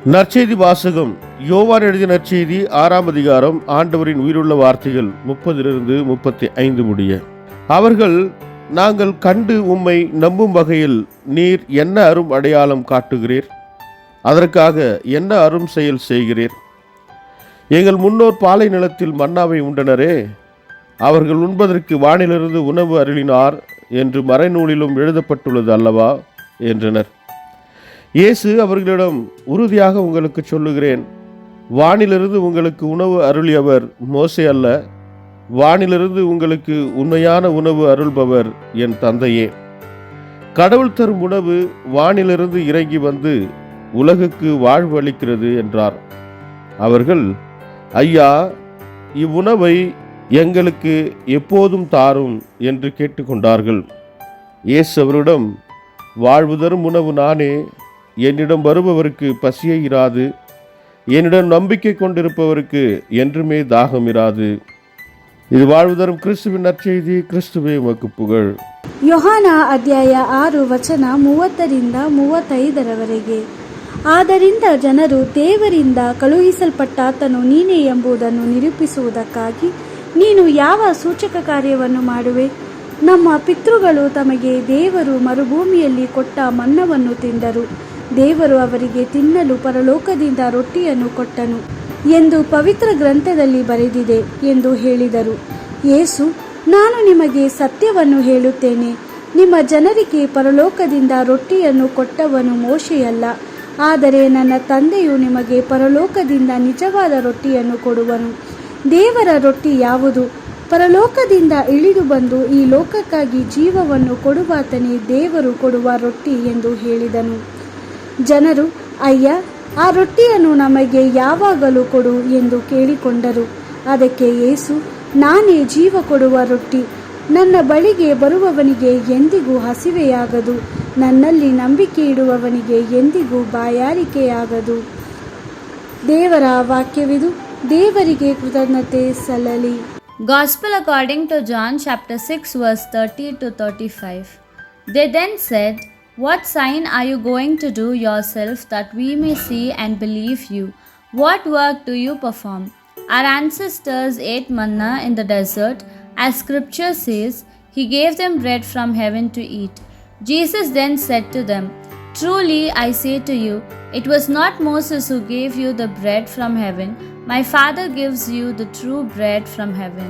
நற்செய்தி வாசகம். யோவான் எழுதிய நற்செய்தி 6ஆம் அதிகாரம். ஆண்டவரின் உயிருள்ள வார்த்தைகள் 30-35 முடிய. அவர்கள், நாங்கள் கண்டு உம்மை நம்பும் வகையில் நீர் என்ன அரும் அடையாளம் காட்டுகிறீர்? அதற்காக என்ன அரும் செயல் செய்கிறீர்? எங்கள் முன்னோர் பாலை நிலத்தில் மன்னாவை உண்டனரே, அவர்கள் உண்பதற்கு வானிலிருந்து உணவு அருளினார் என்று மறைநூலிலும் எழுதப்பட்டுள்ளது அல்லவா என்றனர். இயேசு அவர்களிடம், உறுதியாக உங்களுக்கு சொல்லுகிறேன், வானிலிருந்து உங்களுக்கு உணவு அருளியவர் மோசே அல்ல, வானிலிருந்து உங்களுக்கு உண்மையான உணவு அருள்பவர் என் தந்தையே. கடவுள் தரும் உணவு வானிலிருந்து இறங்கி வந்து உலகுக்கு வாழ்வு அளிக்கிறது என்றார். அவர்கள், ஐயா, இவ்வுணவை எங்களுக்கு எப்போதும் தாரும் என்று கேட்டுக்கொண்டார்கள். இயேசு அவரிடம், வாழ்வு தரும் உணவு நானே, என்னிடம் வருபவருக்கு பசியே இராது, என்னிடம் நம்பிக்கை கொண்டிருப்பவருக்கு என்றுமே தாகம் இராது. இது வாழ்வு தரும் கிறிஸ்துவின் நற்செய்தி. கிறிஸ்துவே உமக்கு புகழ். ಯೋಹಾನ ಅಧ್ಯಾಯ 6 ವಚನ 30-35. ಆದ್ದರಿಂದ ಜನರು ದೇವರಿಂದ ಕಳುಹಿಸಲ್ಪಟ್ಟಾತನು ನೀನೇ ಎಂಬುದನ್ನು ನಿರೂಪಿಸುವುದಕ್ಕಾಗಿ ನೀನು ಯಾವ ಸೂಚಕ ಕಾರ್ಯವನ್ನು ಮಾಡುವೆ? ನಮ್ಮ ಪಿತೃಗಳು ತಮಗೆ ದೇವರು ಮರುಭೂಮಿಯಲ್ಲಿ ಕೊಟ್ಟ ಮನ್ನವನ್ನು ತಿಂದರು, ದೇವರು ಅವರಿಗೆ ತಿನ್ನಲು ಪರಲೋಕದಿಂದ ರೊಟ್ಟಿಯನ್ನು ಕೊಟ್ಟನು ಎಂದು ಪವಿತ್ರ ಗ್ರಂಥದಲ್ಲಿ ಬರೆದಿದೆ ಎಂದು ಹೇಳಿದರು. ಯೇಸು, ನಾನು ನಿಮಗೆ ಸತ್ಯವನ್ನು ಹೇಳುತ್ತೇನೆ, ನಿಮ್ಮ ಜನರಿಗೆ ಪರಲೋಕದಿಂದ ರೊಟ್ಟಿಯನ್ನು ಕೊಟ್ಟವನು ಮೋಶೆಯಲ್ಲ, ಆದರೆ ನನ್ನ ತಂದೆಯು ನಿಮಗೆ ಪರಲೋಕದಿಂದ ನಿಜವಾದ ರೊಟ್ಟಿಯನ್ನು ಕೊಡುವನು. ದೇವರ ರೊಟ್ಟಿ ಯಾವುದು? ಪರಲೋಕದಿಂದ ಇಳಿದು ಬಂದು ಈ ಲೋಕಕ್ಕಾಗಿ ಜೀವವನ್ನು ಕೊಡುವಾತನೇ ದೇವರು ಕೊಡುವ ರೊಟ್ಟಿ ಎಂದು ಹೇಳಿದನು. ಜನರು, ಅಯ್ಯ, ಆ ರೊಟ್ಟಿಯನ್ನು ನಮಗೆ ಯಾವಾಗಲೂ ಕೊಡು ಎಂದು ಕೇಳಿಕೊಂಡರು. ಅದಕ್ಕೆ ಯೇಸು, ನಾನೇ ಜೀವ ಕೊಡುವ ರೊಟ್ಟಿ. ನನ್ನ ಬಳಿಗೆ ಬರುವವನಿಗೆ ಎಂದಿಗೂ ಹಸಿವೆಯಾಗದು, ನನ್ನಲ್ಲಿ ನಂಬಿಕೆ ಇಡುವವನಿಗೆ ಎಂದಿಗೂ ಬಾಯಾರಿಕೆಯಾಗದು. ದೇವರ ವಾಕ್ಯವಿದು. ದೇವರಿಗೆ ಕೃತಜ್ಞತೆ ಸಲ್ಲಲಿ. Gospel according to John chapter 6 verse 30-35. They then said, "What sign are you going to do yourself that we may see and believe you? What work do you perform? Our ancestors ate manna in the desert. As scripture says, he gave them bread from heaven to eat." Jesus then said to them, "Truly I say to you, it was not Moses who gave you the bread from heaven. My Father gives you the true bread from heaven.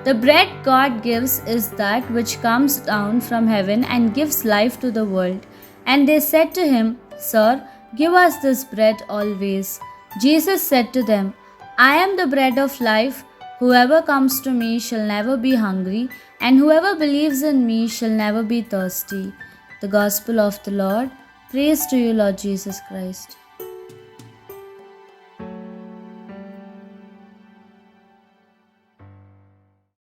The bread God gives is that which comes down from heaven and gives life to the world." And they said to him, "Sir, give us this bread always." Jesus said to them, "I am the bread of life. Whoever comes to me shall never be hungry, and whoever believes in me shall never be thirsty." The Gospel of the Lord. Praise to you, Lord Jesus Christ.